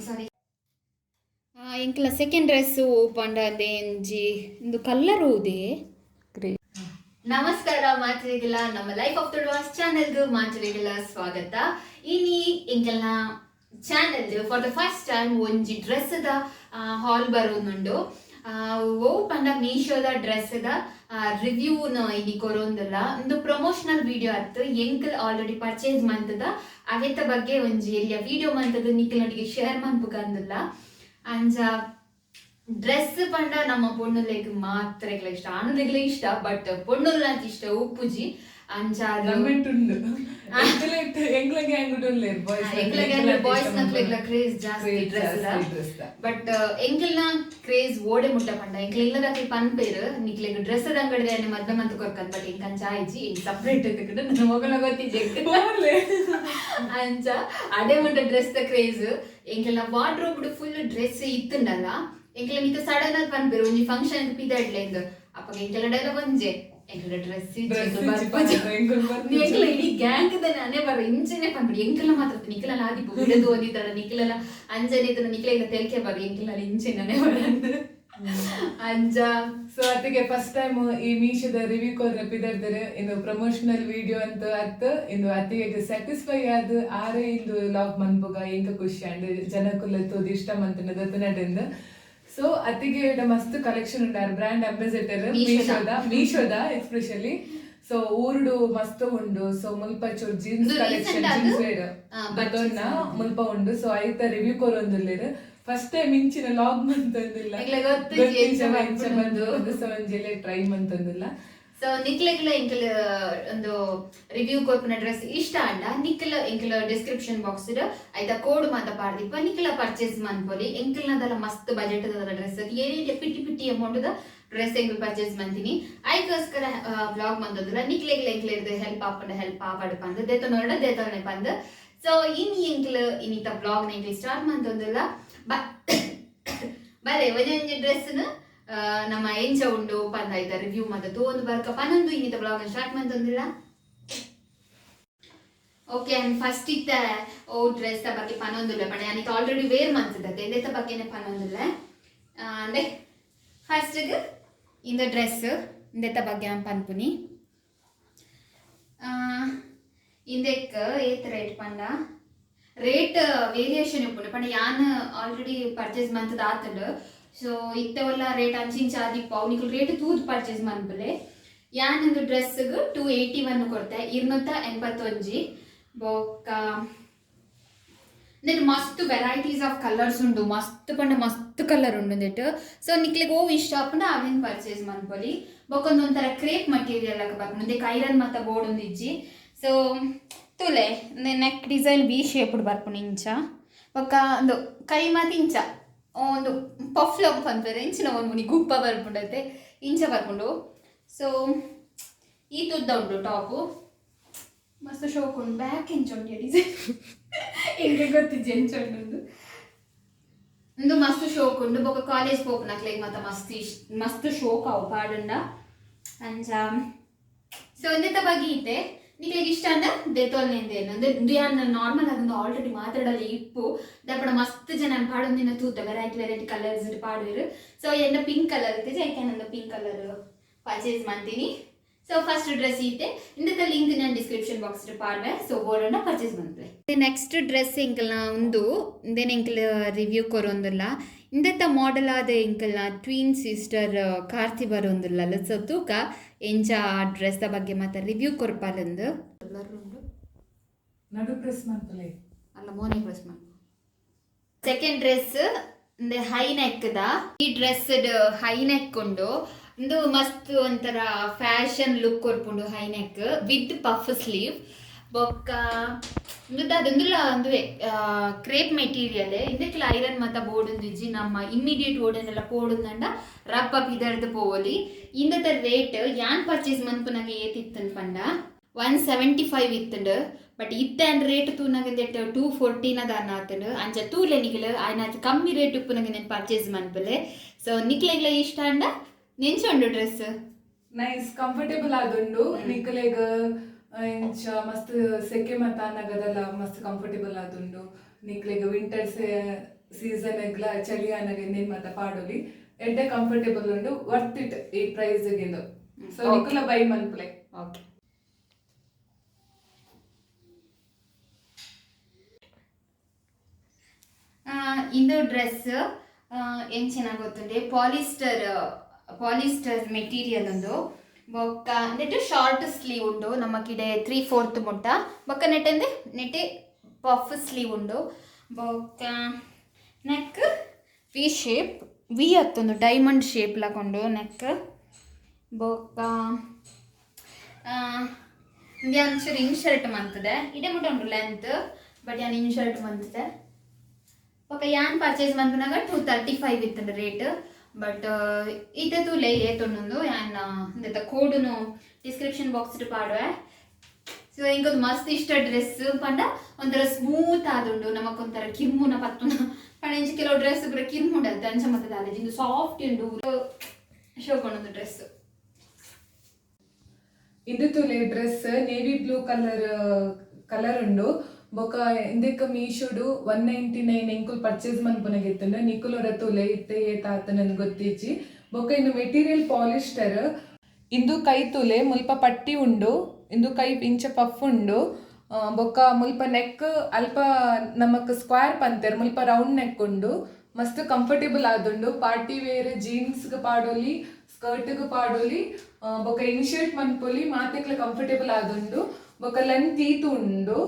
ಸಾರಿ ಇಂಕಲ second dress ಪಂಡದೇಂಜಿ ಒಂದು colour ಊದೆ ನಮಸ್ಕಾರ ಮಾತರಿಗೆಲ್ಲ ನಮ್ಮ ಲೈಫ್ ಆಫ್ TuluVas ಚಾನೆಲ್ಗೆ ಮಾತರಿಗೆಲ್ಲ ಸ್ವಾಗತ. ಇನಿ ಇಂಕಲ್ನ channel for the first time ಒಂಜಿ ಡ್ರೆಸ್ದ ಹಾಲ್ ಬರೋನುಂಡು. ಓ ಪಂಡ ಮೀಶೋದ ಡ್ರೆಸ್ದ ರಿವ್ಯೂನ ಇಲ್ಲಿ ಕೊರೊಂದಿಲ್ಲ. ಒಂದು ಪ್ರಮೋಷನಲ್ ವಿಡಿಯೋ ಆಯ್ತು ಎಂಕಲ್ ಆಲ್ರೆಡಿ ಪರ್ಚೇಸ್ ಮಂತದ ಅವೆತ್ತ ಬಗ್ಗೆ ಒಂಜಿ ಎಲ್ಲಿಯ ವಿಡಿಯೋ ಮಂತದ ನಿಖಲ್ನೊಟ್ಟಿಗೆ ಶೇರ್ ಮನ್ಪುಗಂದಿಲ್ಲ. ಅಂಚ ಡ್ರೆಸ್ ಪಂಡ ನಮ್ಮ ಪೊಣ್ಣುಲೆಗ್ ಮಾತ್ರ ಇಷ್ಟ, ಆನಲೆಗ್ಲ ಇಷ್ಟ, ಬಟ್ ಪೊಣ್ಣುಲ್ಲ ಅಂತ ಇಷ್ಟ ಉಪ್ಪುಜಿ ಅಂಚ ಬಾಯ್ಸ್ ನಕ್ಲೆಗ್ಲ ಕ್ರೇಜ್ ಜಾಸ್ತಿ ಡ್ರೆಸ್ ಬಟ್ ಎಂಕಲ್ನ ಕ್ರೇಜ್ ಓಡೆ ಮುಟ್ಟ ಪಂಡ ಎಂಕಲ್ ಇಲ್ಲದಾಕಿ ಪನ್ಪೇರು ನಿಕ್ಲೆಗ್ ಡ್ರೆಸ್ ಅಂಗಡಿ ಮದ್ವೆ ಮಂತ್ ಕೊರ್ಕನ್ ಬಟ್ ಎಂಕಂಚ ಆಯ್ಜಿ ಸಪ್ರೇಟ್ ನನ್ನ ಮೊಗಲ ಗೊತ್ತಿದ್ದೆ ಅಂಚ ಅಡೆ ಮುಟ್ಟ ಡ್ರೆಸ್ ದ ಕ್ರೇಜ್ ಎಂಕಲ್ನ ವಾರ್ಡ್ರೋಬ್ ಫುಲ್ ಡ್ರೆಸ್ ಇತ್ತುಂಡಲ್ಲ ಎಂಕಲ ನಿಕ್ಕ ಸಡನ್ ಆಗಿ ಪನ್ಪೇರು ಒಂಜಿ ಫಂಕ್ಷನ್ ಪಿದಾಡ್ಲೆಂದು ಅಪ್ಪ ಎಂಕಲ ಡೈಲಾಗ್ ಒಂಜೆ ಎಂಕಲ ಡ್ರೆಸ್ ಎಂಕಲ ಇಡೀ ಗ್ಯಾಂಗ್ ನಾನೇ ಬರ ಇಂಚನೆ ಪನ್ಬಿಡಿ ಎಂಕಲ ಮಾತ್ರ ನಿಖಲ ಆದಿಪ್ಪು ಬಿಡದು ಓದಿದ್ದಾಳ ನಿಖಲ ಅಂಜನೆ ಇದ್ರ ನಿಖಲ ಈಗ ತೆಲ್ಕೆ ಬರ ಎಂಕಲ ಇಂಚನೆ ಬರಂದು ಅಂಜ. ಸೊ ಅದಕ್ಕೆ ಫಸ್ಟ್ ಟೈಮ್ ಈ ಮೀಶೋದ ರಿವ್ಯೂ ಕೊರ್ರೆ ಪಿದಾಡ್ತಾರೆ ಇಂದು ಪ್ರಮೋಷನಲ್ ವಿಡಿಯೋ ಅಂತ ಅತ್ತ ಇಂದು ಅತ್ತಿಗೆ ಸ್ಯಾಟಿಸ್ಫೈ ಆದ ಆರೆ ಇಂದು ಲಾಗ್ ಮನ್ಪುಗ ಎಂಕ ಖುಷಿ ಅಂಡ್ ಜನಕ್ಕುಲ್ಲ ತೋದು ಇಷ್ಟ ಮಂತನ ದತ್ತನಡೆಂದು. ಸೊ ಅತ್ತಿಗೆ ಮಸ್ತ್ ಕಲೆಕ್ಷನ್ ಉಂಟಾರ ಬ್ರ್ಯಾಂಡ್ ಅಂಬಾಸಿಡರ್ ಮೀಶೋದ ಎಸ್ಪೆಷಲಿ. ಸೊ ಊರುಡು ಮಸ್ತ್ ಉಂಡು. ಸೊ ಮುಲ್ಪ ಚೂರು ಜೀನ್ಸ್ ಕಲೆಕ್ಷನ್ ಜೀನ್ಸ್ ವೇರ್ ಬದೊನ್ನ ಮುಲ್ಪ ಉಂಡು. ಸೊ ಐತ ರಿವ್ಯೂ ಕೊರೊಂದುಲ್ಲೇರು ಫಸ್ಟ್ ಟೈಮ್ ಇಂಚಿನ ಲಾಗ್ ಮಂತಂದಿಲ್ಲ ಸೊ ಒಂಜೆಲೆ ಟ್ರೈ ಮಂತಂದಿಲ್ಲ. ಸೊ ನಿಕ್ಲೆಗ್ಲ ಎಂಕಲ್ ಒಂದು ರಿವ್ಯೂ ಕೊರ್ಪಿನ ಡ್ರೆಸ್ ಇಷ್ಟ ಅಂಡ ನಿಕ್ಲ ಎಂಕಲ್ ಡಿಸ್ಕ್ರಿಪ್ಷನ್ ಬಾಕ್ಸ್ ಐತ ಕೋಡ್ ಮಾತ ಪಾರ್ದಿಪ್ಪ ನಿಕ್ಲ ಪರ್ಚೇಸ್ ಮನ್ಪೊಲಿ ಎಂಕಲ್ನದಲ್ಲ ಮಸ್ತ್ ಬಜೆಟ್ ಡ್ರೆಸ್ ಏನೇ ಪಿಟ್ಟಿ ಅಮೌಂಟ್ ಡ್ರೆಸ್ ಎಂಕಲ್ ಪರ್ಚೇಸ್ ಮಂತೀನಿ ಐಕೋಸ್ಕರ ಬ್ಲಾಗ್ ಮಂತಂದಿಲ್ಲ ನಿಕ್ಲೆಗ್ಲ ಎಂಕಲ್ ಹೆಲ್ಪ್ ಆಪಡ್ ಪಂದ್ ದೇತನೊರಡ ದೇತನೆ ಪಂದ್. ಸೊ ಎಂಕಲ್ ಇನ್ನಿತ ಬ್ಲಾಗ್ ನ ಎಂಕಲ್ ಸ್ಟಾರ್ಟ್ ಮಂತಂದಿಲ್ಲ ಬರೇ ಒಂಜೊಂಜಿ ಡ್ರೆಸ್ನ ನಮ್ಮ ಎಂಚ ಉಂಡು ಪಂದ ಆಯ್ತಾ ರಿವ್ಯೂ ಮಾತ ತೋಂದು ಬರ್ಕ ಪನ್ನೊಂದು ಇನ್ನಿತ ಬ್ಲಾಗ್ ಸ್ಟಾರ್ಟ್ ಮಂತಂದಿಲ್ಲ. ಓಕೆ ಅಂಡ್ ಫಸ್ಟ್ ಇತ್ತ ಓ ಡ್ರೆಸ್ ಬಗ್ಗೆ ಪನ್ನೊಂದಿಲ್ಲ ಪಣ ಯಾನಿತ ಆಲ್ರೆಡಿ ವೇರ್ ಮಂತದತ್ತೆ ಇದೆತ್ತ ಬಗ್ಗೆನೆ ಪನ್ನೊಂದಿಲ್ಲ. ಅಂದ್ರೆ ಫಸ್ಟ್ ಇಂದ ಡ್ರೆಸ್ ಇಂದೆತ್ತ ಬಗ್ಗೆ ಪನ್ಪುನಿ ಇಂದೆಕ್ ಏತ್ ರೇಟ್ ಪಂಡ ರೇಟ್ ವೇರಿಯೇಷನ್ ಇಪ್ಪುಂಡು ಪಂಡ ಯಾನ್ ಆಲ್ರೆಡಿ ಪರ್ಚೇಸ್ ಮಂತದ ಆತುಂಡು. ಸೊ ಇತ್ತವಲ್ಲ ರೇಟ್ ಅಂಚಿಂಚ ಆದಿಪ್ಪ ಅವನಿಗೆ ರೇಟ್ ತೂದ್ ಪರ್ಚೇಸ್ ಮನ್ಪಲೆ ಯಾನೊಂದು ಡ್ರೆಸ್ಗೆ 281 ಕೊಡ್ತೆ 281 ಬೊಕ್ಕ ನೆಟ್ ಮಸ್ತ್ ವೆರೈಟೀಸ್ ಆಫ್ ಕಲರ್ಸ್ ಉಂಡು ಮಸ್ತ್ ಪಂಡ ಮಸ್ತ್ ಕಲರ್ ಉಂಡು ನೆಟ್. ಸೊ ನಿಕ್ಲಿಗೆ ಓ ಇಷ್ಟ ಆಪುಂಡ ಅವೇನ್ ಪರ್ಚೇಸ್ ಮನ್ಪೊಲಿ ಬೊಕ್ಕೊಂದೊಂಥರ ಕ್ರೇಪ್ ಮಟೀರಿಯಲ್ ಆಗ ಬರ್ಪುಂಡು ಮುಂದೆ ಕೈರನ್ ಮತ್ತ ಬೋರ್ಡ್ ಒಂದು ಇಜ್ಜಿ. ಸೊ ತುಲೆ ನೆಕ್ ಡಿಸೈನ್ ವಿ ಶೇಪ್ಡ್ ಬರ್ಪುಂಡು ಇಂಚ ಬೊಕ್ಕ ಒಂದು ಕೈ ಮಾತು ಇಂಚ ಒಂದು ಪಫ್ ಲಾಗ್ ಅಂತಾರೆ ಇಂಚಿನ ಒಂದು ಮುನಿ ಗುಪ್ಪ ಬರ್ಪುಂಡತ್ತೆ ಇಂಚ ಬರ್ಪುಂಡು. ಸೊ ಈ ತುದ್ದ ಉಂಟು ಟಾಪು ಮಸ್ತ್ ಶೋಕ್ ಉಂಟು ಬ್ಯಾಕ್ ಇಂಚ ಉಂಟು ಡಿಸೈನ್ ಹಿಂಗೆ ಗೊತ್ತಿಜ್ಜೆ ಇಂಚ ಉಂಟು ಒಂದು ಮಸ್ತ್ ಶೋಕ್ ಉಂಡು ಬೊಕ್ಕ ಕಾಲೇಜ್ ಪೋಪುನಕ್ಲೆಗ್ ಮತ್ತೆ ಮಸ್ತ್ ಶೋಕ್ ಅವು ಪಾಡುಂಡ ಅಂಚ. ಸೊ ಒಂದೆತ್ತ ಬಗ್ಗೆ ಇತ್ತೆ ನಿಕ್ಲೆಗ್ ಇಷ್ಟ ಅಂದ ದೇತೋಲ್ನೇಂದೇನು ಅಂದ್ರೆ ದುಯಾನ್ ನಾರ್ಮಲ್ ಆಗೊಂದು ಆಲ್ರೆಡಿ ಮಾತಾಡಲಿ ಇಪ್ಪು ದಪ್ಪಡ ಮಸ್ತ್ ಜನ ಪಾಡೊಂದಿನ ತೂತ ವೆರೈಟಿ ಕಲರ್ಸ್ ಪಾಡುವರು. ಸೊ ಎನ್ನ ಪಿಂಕ್ ಕಲರ್ ಇತ್ತೆ ಜೈಕೆನಂದು ಪಿಂಕ್ ಕಲರ್ ಪರ್ಚೇಸ್ ಮಾಡ್ತೀನಿ. ಸೊ ಫಸ್ಟ್ ಡ್ರೆಸ್ ಇತ್ತೆ ಇಂದತ್ತ ಲಿಂಕ್ ನಾನು ಡಿಸ್ಕ್ರಿಪ್ಷನ್ ಬಾಕ್ಸ್ ಪಾಡ್ವೆ. ಸೊ ಬೋರ್ಡನ್ನ ಪರ್ಚೇಸ್ ಮಾಡ್ತೆ ನೆಕ್ಸ್ಟ್ ಡ್ರೆಸ್ ಎಂಕಲ್ನ ಒಂದು ಇಂದೇನು ಎಂಕಲ್ ರಿವ್ಯೂ ಕೊರೊಂದಿಲ್ಲ ಇಂದತ್ತ ಮಾಡೆಲ್ ಆದ ಎಂಕಲ್ನ ಟ್ವೀನ್ ಸಿಸ್ಟರ್ ಕಾರ್ತಿ ಬರೋಂದಿಲ್ಲ. ಸೊ ತೂಕ ಎಂಚ ಡ್ರೆಸ್ ಬಗ್ಗೆ ಮತ್ತೆ ರಿವ್ಯೂ ಕೊರ್ಪಾಲಂದು ನಡು ಪ್ರೆಸ್ ಮಾಡ್ತಲೇ ಅಲ್ಲ ಮೋನೆ ಪ್ರೆಸ್ ಮಾಡ. ಸೆಕೆಂಡ್ ಡ್ರೆಸ್ ಹೈ ನೆಕ್ ಈ ಡ್ರೆಸ್ ಹೈ ನೆಕ್ ಉಂಡು ಒಂದು ಮಸ್ತ್ ಒಂಥರ ಫ್ಯಾಷನ್ ಲುಕ್ ಕೊರ್ಪುಂಡು high neck with puff sleeve ಬೊಕ್ಕ ಅದೊಂದುಲ್ಲ ಒಂದು ಕ್ರೇಪ್ ಮೆಟೀರಿಯಲ್ ಇದಕ್ಕೆಲ್ಲ ಐರನ್ ಮತ್ತ ಬೋರ್ಡ್ ಇಜ್ಜಿ ನಮ್ಮ ಇಮ್ಮಿಡಿಯೇಟ್ ಓಡನ್ನೆಲ್ಲ ಪೋಡುಂದಂಡ ರಪ್ಪ ಇದರ್ದು ಪೋವಲಿ ಇಂದದ ರೇಟ್ ಯಾನ್ ಪರ್ಚೇಸ್ ಮನ್ಪುನಾಗೆ ಏತಿತ್ತನ್ ಪಂಡ 175 ಇತ್ತುಂಡು ಬಟ್ ಇತ್ತೆ ಅಂಡ್ ರೇಟ್ ತೂನಾಗೆ 214 ಆತುಂಡು ಅಂಚ ತೂಲೆ ನಿಖಿಲ್ ಆಯ್ನ ಕಮ್ಮಿ ರೇಟ್ ಉಪ್ಪುನಾಗೆ నేను ಪರ್ಚೇಸ್ ಮನ್ಪಲೆ. ಸೊ ನಿಖಿಲೆಗ್ಲ ಇಷ್ಟ ಅಂಡ ನೆಂಚೊಂಡು ಡ್ರೆಸ್ ನೈಸ್ ಕಂಫರ್ಟೇಬಲ್ ಆದುಂಡು ನಿಖಿಲೆಗ್ ಇಂಚ ಮಸ್ತ್ ಸೆಕೆ ಮತ್ತ ಅನ್ನಗದಲ್ಲ ಮಸ್ತ್ ಕಂಫರ್ಟೇಬಲ್ ಆದುಂಡು. ನಿಕ್ಲೆಗ್ ವಿಂಟರ್ ಸೀಸನ್ ಎಗ್ಲ ಚಳಿ ಆನಾಗ ಇನ್ನೇನ್ ಮಾತ ಪಾಡೋಲಿ ಎಡ್ಡೆ ಕಂಫರ್ಟೇಬಲ್ ಉಂಡು ವರ್ತ್ ಇಟ್ ಈ ಪ್ರೈಸ್ ಗಿಂದು ಸೊ ನಿಕುಲ ಬೈ ಮನ್ಪುಲೆ. ಓಕೆ, ಇಂದು ಡ್ರೆಸ್ ಏನು ಚೆನ್ನಾಗಿ ಗೊತ್ತುಂಡೆ, ಪಾಲಿಸ್ಟರ್ ಮೆಟೀರಿಯಲ್ ಉಂಡು. ಬೊಕ್ಕ ನೆಟ್ ಶಾರ್ಟ್ ಸ್ಲೀವ್ ಉಂಡು, ನಮ್ಮ ಕಿಡೆ 3/4 ಮುಟ್ಟ. ಬೊಕ್ಕ ನೆಟ್ಟಂದೆ ನೆಟ್ಟೆ ಪಫ್ ಸ್ಲೀವ್ ಉಂಡು. ಬೊಕ್ಕ ನೆಕ್ ವಿ ಶೇಪ್, ವಿ ಹತ್ತೊಂದು ಡೈಮಂಡ್ ಶೇಪ್ ಲಾಕೊಂಡು ನೆಕ್. ಬೊಕ್ಕ ಒಂಚೂರು ಇನ್ಶರ್ಟ್ ಮಂತದೆ, ಇದೇ ಮುಟ್ಟ ಉಂಟು ಲೆಂತ್, ಬಟ್ ಯಾನ್ ಇನ್ಶರ್ಟ್ ಮಂತದೆ. ಓಕೆ, ಯಾನ್ ಪರ್ಚೇಸ್ ಮಂತನಾಗ 235 ಇತ್ತಂಡ ರೇಟ್. ಬಟ್ ಇತ್ತೆ ತೂಲೆ ಏತೊಂಡು ಯಾನ್ ಇಂದ ಕೋಡುನು ಡಿಸ್ಕ್ರಿಪ್ಷನ್ ಬಾಕ್ಸ್ ಪಾಡುವೆ. ಸೊ ಇಂకొಂದು ಮಸ್ತ್ ಇಷ್ಟ ಡ್ರೆಸ್ ಪಂಡ ಒಂಥರ ಸ್ಮೂತ್ ಆದುಂಡು, ನಮಕೊಂಥರ ಕಿರ್ಮುನ ಪತ್ತುನ ಪಂಡ ಇಂಚ ಕೆಲವು ಡ್ರೆಸ್ ಪೂರ ಕಿರ್ಮುಂಡದ್ದು ಅಂಚ ಮತ್ತದ ಆದ ಇಂದು ಸಾಫ್ಟ್ ಉಂಡು ಶೋಕೊಂಡೊಂದು ಡ್ರೆಸ್. ಇಂದು ತುಲೆ ಡ್ರೆಸ್ ನೇವಿ ಬ್ಲೂ ಕಲರ್ ಉಂಡು. ಬೊಕ ಇಂದೆಕ್ಕ ಮೀಶೋಡು 199 ಎಂಕುಲ್ ಪರ್ಚೇಸ್ ಮನ್ಪುನಗಿತ್ತಂಡ ನಿಕುಲೊರ ತುಲೆ ಇತ್ತೆ ಏತಾತ ನನ್ಗೆ ಗೊತ್ತಿಜ್ಜಿ. ಬೊಕ ಇನ್ನು ಮೆಟೀರಿಯಲ್ ಪಾಲಿಸ್ಟರ್. ಇಂದು ಕೈ ತುಲೆ ಮುಲ್ಪ ಪಟ್ಟಿ ಉಂಡು, ಇಂದು ಕೈ ಇಂಚ ಪಫ್ ಉಂಡು. ಬೊಕ ಮುಲ್ಪ ನೆಕ್ ಅಲ್ಪ ನಮಕ್ ಸ್ಕ್ವೇರ್ ಪಂತೆರ್ ಮುಲ್ಪ ರೌಂಡ್ ನೆಕ್ ಉಂಡು. ಮಸ್ತ್ ಕಂಫರ್ಟೇಬಲ್ ಆದುಂಡು, ಪಾರ್ಟಿ ವೇರ್ ಜೀನ್ಸ್ಗೆ ಪಾಡೋಲಿ ಸ್ಕರ್ಟ್ಗೆ ಪಾಡೋಲಿ ಬೊಕ ಇನ್ಶರ್ಟ್ ಮನ್ಪೊಲಿ ಮಾತೆಕ್ಲ ಕಂಫರ್ಟೇಬಲ್ ಆದುಂಡು. ಬೊಕ ಲೆಂತ್ ಈತು ಉಂಡು,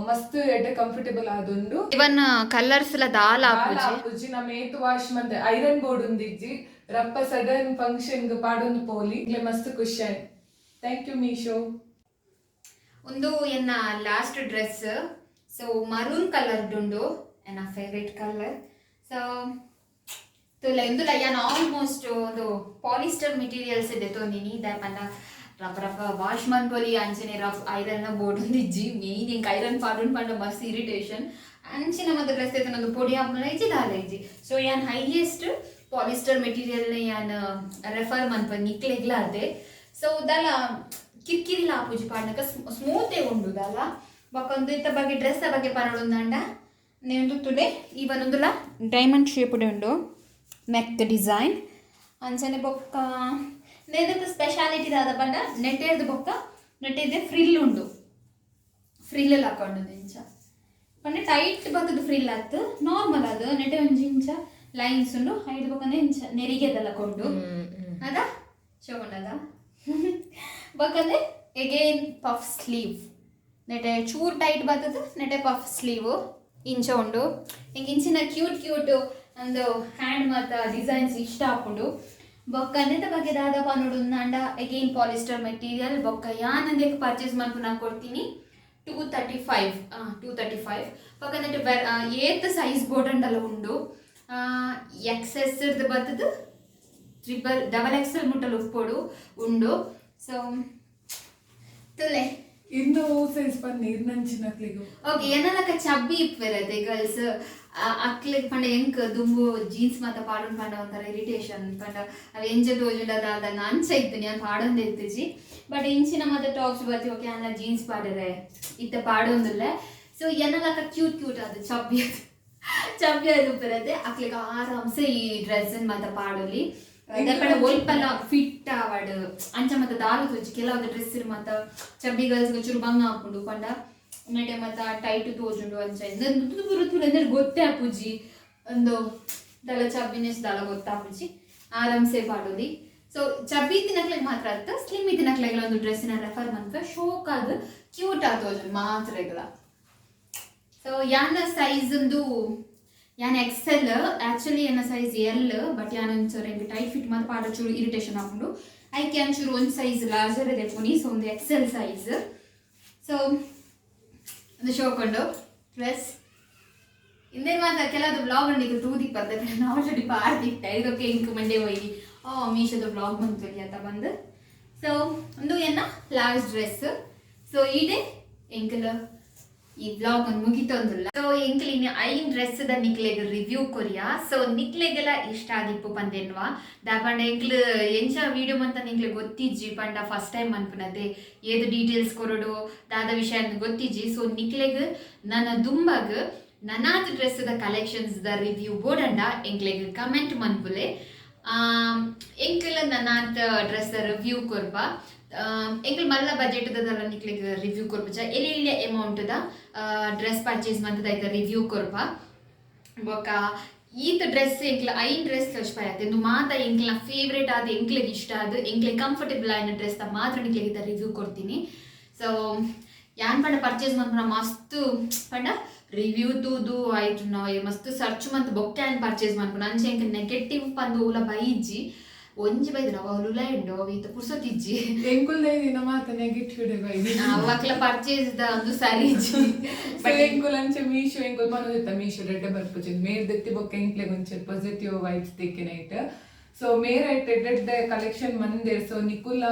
ಮಸ್ತ್ ಎಡ್ಡೆ ಕಂಫರ್ಟೇಬಲ್ ಆದುಂಡು. ಇವನ್ ಕಲರ್ಸ್ ಎಲ್ಲ ದಾಲ ಆಪುಜಿ ನಮ್ಮ ಏತು ವಾಶ್ ಮಂತೆ ಐರನ್ ಬೋರ್ಡ್ ಉಂದಿಜ್ಜಿ ರಪ್ಪ ಸಡನ್ ಫಂಕ್ಷನ್ ಗೆ ಪಾಡೊಂದು ಪೋಲಿ ಇಗ್ಲೆ ಮಸ್ತ್ ಖುಷಿ. Thank you Meesho. ಒಂದು ಎನ್ನ last dress, so maroon colour ಉಂಡು, ಎನ್ನ ಫೇವ್ರೇಟ್ ಕಲರ್. ಸೊ ಇಂದುಲ ಯಾನ್ ಆಲ್ಮೋಸ್ಟ್ ಒಂದು ಪಾಲಿಸ್ಟರ್ ಮೆಟೀರಿಯಲ್ಸ್ ಇದೆ ತೊಂದಿನಿ ದಾಪಂಡ ರಫ ವಾಶ್ ಮನ್ಪೊಲಿ ಅಂಚನೆ ರಫ್ ಐರನ್ ಬೋರ್ಡ್ ಒಂದಿಜ್ಜಿ ಮೇಯ್ನ್ ಇಂಕ್ ಐರನ್ ಪಾಡುನ್ ಪಂಡ ಮಸ್ತ್ ಇರಿಟೇಷನ್ ಅಂಚಿನ ಮತ್ತೆ ಡ್ರೆಸ್ ಐತೆ ನಂದು ಪೊಡಿ ಹಾಕ್ನ ಇಜ್ಜಿ ದಾಲ ಇಜ್ಜಿ. ಸೊ ಯಾನ್ ಹೈಯೆಸ್ಟ್ ಪಾಲಿಸ್ಟರ್ ಮೆಟೀರಿಯಲ್ನ ಯಾನ್ ರೆಫರ್ ಮನ್ಪ ನಿಕ್ಲೆಗ್ಲ ಅದೇ. ಸೊ ದಾಲ ಕಿರ್ಕಿರಿಲ ಆಪುಜಿ ಪಾಡ್ನಕ ಸ್ಮೂತೇ ಉಂಡು ದಾಲ. ಬೊಕೊಂದು ಇತ್ತ ಬಗ್ಗೆ ಡ್ರೆಸ್ ಬಗ್ಗೆ ಪರಡೊಂದಂಡ నేను టుడే ಇವನೊಂದುಲ ಡೈಮಂಡ್ ಶೇಪ್ಡ್ ಉಂಡು ನೆಕ್ ಡಿಸೈನ್ ಅಂಚನೆ. ಬೊಕ್ಕ ನೆದದ ಸ್ಪೆಷಾಲಿಟಿ ದಾದ ಪಂಡ ನೆಟ್ಟೆರ್ದು ಬೊಕ್ಕ ನೆಟ್ಟೆದೆ ಫ್ರಿಲ್ ಉಂಡು, ಫ್ರಿಲ್ ಹಾಕೊಂಡು ಇಂಚ ಪಂಡ ಟೈಟ್ ಬತ್ತದು ಫ್ರಿಲ್ ಆತು ನಾರ್ಮಲ್ ಅದು ನೆಟ್ಟೆ ಒಂಜಿ ಇಂಚ ಲೈನ್ಸ್ ಉಂಡು ಐದು ಬೊಕ್ಕನೆ ಇಂಚ ನೆರಿಗೆದಲ್ಲ ಕೊಂಡು ಅದ ಶೋಕೊಂಡದ. ಬೊಕ್ಕಂದೆ ಎಗೇನ್ ಪಫ್ ಸ್ಲೀವ್ ನೆಟ್ಟೆ ಚೂರ್ ಟೈಟ್ ಬತ್ತದು ನೆಟ್ಟೆ ಪಫ್ ಸ್ಲೀವ್ ಇಂಚ ಉಂಡು. ಹಿಂಗೆ ಇಂಚಿನ ಕ್ಯೂಟ್ ಒಂದು ಹ್ಯಾಂಡ್ ಮತ್ತು ಡಿಸೈನ್ಸ್ ಇಷ್ಟ ಹಾಕೊಂಡು. ಬೊಕ್ಕ ನೆತ್ತ ಬಗ್ಗೆ ದಾದ ಪನ್ನೋಡು ನಂಡ ಅಗೇನ್ ಪಾಲಿಸ್ಟರ್ ಮೆಟೀರಿಯಲ್. ಬೊಕ್ಕ ಯಾನಂದೆ ಪರ್ಚೇಸ್ ಮಾಡ್ಕೊಂಡು ನಾನು ಕೊಡ್ತೀನಿ 235. ಬೊಕ್ಕ ನೆಟ್ಟು ಏತ್ ಸೈಜ್ ಬೋರ್ಡಂಡಲ್ಲ ಉಂಡು. XS ಬರ್ತದು XXL ಮುಟ್ಟಲು ಉಪ್ಪೋಡು ಉಂಡು. ಸೊ ತುಲೆ ಇನ್ನು ಸೈಜ್ ಪನ್ ನೀರ್ನಂಚಿನಕ್ಲಿಗು ಓಕೆ ಏನಲಕ ಚಬ್ಬಿ ಇಪ್ಪರತೆ ಗರ್ಲ್ಸ್ ಅಕ್ಲಿಗೆ ಪಂಡ ಎಂಕ್ ದುಂಬು ಜೀನ್ಸ್ ಮಾತ ಪಾಡೋನ್ ಪಂಡ ಒಂಥರ ಇರಿಟೇಷನ್ ಪಂಡ ಅವು ಎಂಜ ತೋಜುಂಡದ ಅದನ್ನ ಅಂಚ ಇತ್ತು ನಾನು ಪಾಡೊಂದು ಇತ್ತಿಜಿ. ಬಟ್ ಇಂಚಿನ ಮತ್ತೆ ಟಾಪ್ಸ್ ಬರ್ತಿ ಓಕೆ ಅನ್ನ ಜೀನ್ಸ್ ಪಾಡರೆ ಇತ್ತ ಪಾಡೊಂದಿಲ್ಲ. ಸೊ ಏನಲಕ ಕ್ಯೂಟ್ ಅದು ಚಬ್ಬಿ ಅದು ಉಪ್ಪರತೆ ಅಕ್ಲಿಗೆ ಆರಾಮ್ಸೆ ಈ ಡ್ರೆಸ್ಸನ್ ಮಾತ ಪಾಡೋಲಿ ಒಲ್ಪಲ್ಲ ಫಿಟ್ ಆವಡ್ ಅಂಚ ಮತ್ತೆ ದಾಲು ತೋಜಿ ಕೆಲವೊಂದು ಡ್ರೆಸ್ ಮತ್ತ ಚಬ್ಬಿ ಗರ್ಲ್ಸ್ಗೆ ಚೂರು ಬಂಗ ಹಾಕೊಂಡು ಪಂಡ ನೆಟೆ ಮತ್ತ ಟೈಟ್ ತೋಜುಂಡು ಅಂಚ ತುರು ಅಂದ್ರೆ ಗೊತ್ತೇ ಆಪುಜಿ ಒಂದು ದಳ ಚಬ್ಬಿನೆಸ್ ದಳ ಗೊತ್ತಾಪುಜಿ ಆರಾಮ್ಸೆ ಪಾಡೋದಿ. ಸೊ ಚಬ್ಬಿ ತಿನ್ನಕ್ಲೆಗ್ ಮಾತ್ರ ಅರ್ಥ ಸ್ಲಿಮ್ ತಿನ್ನಕ್ಲೆಗ್ಲ ಒಂದು ಡ್ರೆಸ್ಸಿನ ರೆಫರ್ ಮಂತ ಶೋಕ್ ಆದ ಕ್ಯೂಟ್ ಆತೋಜು ಮಾತ್ರ ಇಗ್ಲ. ಸೊ ಯಾನ ಸೈಜ್ ಒಂದು ಯಾನ್ XL ಆ್ಯಕ್ಚುಲಿ ಏನ ಸೈಜ್ L ಬಟ್ ಯಾನ್ ಒಂಚೂರು ಹೆಂಗೆ ಟೈಟ್ ಫಿಟ್ ಮತ್ತು ಪಾಡ ಚೂರು ಇರಿಟೇಷನ್ ಹಾಕೊಂಡು ಐಕೆ ಒಂಚೂರು ಒಂದು ಸೈಜ್ ಲಾರ್ಜರ್ ಇದೆ ಪುನಿ. ಸೊ ಒಂದು XL ಸೈಜ್. ಸೊ ಒಂದು ಶೋಕೊಂಡು ಡ್ರೆಸ್ ಇಂದೇ ಮಾತ್ರ ಕೆಲವೊಂದು ಬ್ಲಾಗ್ ಉಂಡಿಗೆ ತೂದಿಕ್ ಬರ್ತದೆ ನಾವು ಆಲ್ರೆಡಿ ಪಾರ್ದಿಟ್ಟ ಇದಕ್ಕೆ ಇಂಕ್ ಮಂಡೇ ಹೋಗಿ ಮೀಶೋದ ಬ್ಲಾಗ್ ಬಂತು ಅಂತ ಬಂದು. ಸೊ ಒಂದು ಏನ ಲಾಸ್ಟ್ ಡ್ರೆಸ್. ಸೊ ಇದೇ ಎಂಕಲ್ ಈ ಬ್ಲಾಗ್ ಒಂದು ಮುಗಿತೊಂದಿಲ್ಲ. ಸೊ ಎಂಕ್ಲಿನ ಐನ್ ಡ್ರೆಸ್ ದ ನಿಕ್ಲೆಗ್ ರಿವ್ಯೂ ಕೊರಿಯಾ. ಸೊ ನಿಕ್ಲೆಗೆಲ್ಲ ಇಷ್ಟ ಆಗಿಪ್ಪು ಪಂದೆನ್ವಾ ದಾಪಂಡ ಎಂಕ್ಲು ಎಂಚ ವಿಡಿಯೋ ಮಂತ ನಿಕ್ಲೆ ಗೊತ್ತಿಜ್ಜಿ ಪಂಡ ಫಸ್ಟ್ ಟೈಮ್ ಅನ್ಪುನದೆ ಏದು ಡೀಟೇಲ್ಸ್ ಕೊರಡು ದಾದ ವಿಷಯ ಗೊತ್ತಿಜ್ಜಿ. ಸೊ ನಿಕ್ಲೆಗ್ ನನ್ನ ದುಂಬಗ್ ನನಾತ್ ಡ್ರೆಸ್ ದ ಕಲೆಕ್ಷನ್ಸ್ ದ ರಿವ್ಯೂ ಬೋಡಂಡ ಎಂಕ್ಲೆಗ್ ಕಮೆಂಟ್ ಮನ್ಪುಲೆ ಎಂಕ್ಲ ನನಾತ್ ಡ್ರೆಸ್ ದ ರಿವ್ಯೂ ಕೊರ್ಪ ಎಂಕ್ಲ ಮಲ್ಲ ಬಜೆಟ್ ದಲ್ಲ ನಿಕ್ಲೆಗ್ ರಿವ್ಯೂ ಕೊರ್ಪುಜ ಎಲ್ಲಿ ಅಮೌಂಟ್ ದ ಡ್ರೆಸ್ ಪರ್ಚೇಸ್ ಮಂತದ ಐತ ರಿವ್ಯೂ ಕೊರ್ಪ ಬೊಕ ಈತ ಡ್ರೆಸ್ ಎಂಕ್ಲ ಐನ್ ಡ್ರೆಸ್ ಲಕ್ಷ್ಪಾಯತ್ತೆ ಎಂದು ಮಾತ ಎಂಕ್ಲ ಫೇವ್ರೇಟ್ ಆದ ಎಂಕ್ಲೆಗ್ ಇಷ್ಟ ಆದ ಎಂಕ್ಲೆಗ್ ಕಂಫರ್ಟೇಬಲ್ ಆಯ್ನ ಡ್ರೆಸ್ ದ ಮಾತ್ರ ನಿಕ್ಲೆಗ್ ರಿವ್ಯೂ ಕೊಡ್ತೀನಿ. ಸೊ ಯಾನ್ ಪಂಡ ಪರ್ಚೇಸ್ ಮನ್ಪುನ ಮಸ್ತ್ ಪಂಡ ರಿವ್ಯೂ ತೂದು ಆಯ್ತು ನಾವು ಮಸ್ತ್ ಸರ್ಚ್ ಮಂತ್ ಬೊಕ್ಕ ಆ್ಯನ್ ಪರ್ಚೇಸ್ ಮನ್ಪುನ ಅಂಚೆ ಎಂಕ್ ನೆಗೆಟಿವ್ ಪಂದು ಉಲ ಬೈಜಿ ಒಂಜಿ ಬೈದ್ರ ಅವಳುಲ ಎಂಡು ಅವೀತ ಪುರ್ಸೊತ್ತಿಜ್ಜಿ ಎಂಕುಲ್ದ ದಿನ ಮಾತ ನೆಗೆಟಿವ್ ಬೈದಿ ಅವಕ್ಲ ಪರ್ಚೇಸ್ ದ ಒಂದು ಸರಿ ಎಂಕುಲ್ ಅಂಚೆ ಮೀಶೋ ಎಂಕುಲ್ ಮನೋದಿತ್ತ ಮೀಶೋ ರೆಡ್ಡೆ ಬರ್ಪುಜಿ ಮೇರ್ ದೆತ್ತಿ ಬೊಕ್ಕ ಎಂಕ್ಲೆಗ್ ಒಂಚೆ ಪಾಸಿಟಿವ್ ವೈಬ್ಸ್ ತೆಕ್ಕಿನೈಟ್. ಸೊ ಮೇರ್ ಐಟ್ ಎಡ್ಡೆ ಕಲೆಕ್ಷನ್ ಮಂದೇರ್. ಸೊ ನಿಕುಲ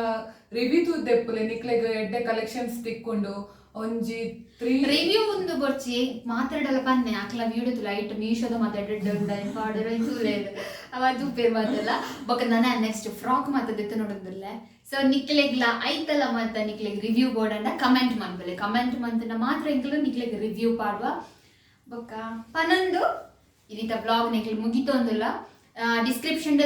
ರಿವ್ಯೂ ತೂದೆಪ್ಪುಲೆ ನಿಕ್ಲೆಗ್ ಎಡ್ಡೆ ಕಲೆಕ್ಷನ್ಸ್ ತಿಕ್ಕೊಂಡು ಒಂಜಿ 3 ರಿವ್ಯೂ ಒಂದು ಬರ್ಚಿ ಮಾತಾಡಲ್ಲ ಪನ್ನೆ ಅಕ್ಲ ವಿಡಿಯೋ ಲೈಟ್ ಮೀಶೋದ ಮಾತಾಡಿಲ್ಲ ಅವತ್ತು ಪೇರ್ ಮಾತಲ್ಲ ಬೊಕ್ಕ ನಾನು ನೆಕ್ಸ್ಟ್ ಫ್ರಾಕ್ ಮಾತಾದಿತ್ತು ನೋಡೋದಿಲ್ಲ. ಸೊ ನಿಕ್ಲೆಗ್ಲ ಐತಲ್ಲ ಮಾತ ನಿಕ್ಲೆಗ್ ರಿವ್ಯೂ ಬೋರ್ಡ್ ಕಮೆಂಟ್ ಮಾಡ್ಬಲೆ ಕಮೆಂಟ್ ಮಂತನ ಮಾತ್ರ ಎಂಕ್ಲು ನಿಕ್ಲೆಗ್ ರಿವ್ಯೂ ಪಾಡುವ ಬೊಕ್ಕ ಪನೊಂದು ಇದೀತ ಬ್ಲಾಗ್ ನಿಕ್ಲೆ ಮುಗಿತೊಂದುಲ್ಲ ಡಿಸ್ಕ್ರಿಪ್ಷನ್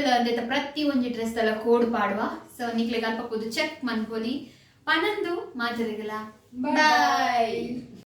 ಪ್ರತಿ ಒಂಜಿ ಡ್ರೆಸ್ ಎಲ್ಲ ಕೋಡ್ ಪಾಡುವ. ಸೊ ನಿಕ್ಲೆಗ್ ಅಲ್ಪ ಕೂದು ಚೆಕ್ ಮನ್ಪೊಲಿ ಪನಂದು ಮಾತಾಡಿಗಲ್ಲ ಬಾಯ್.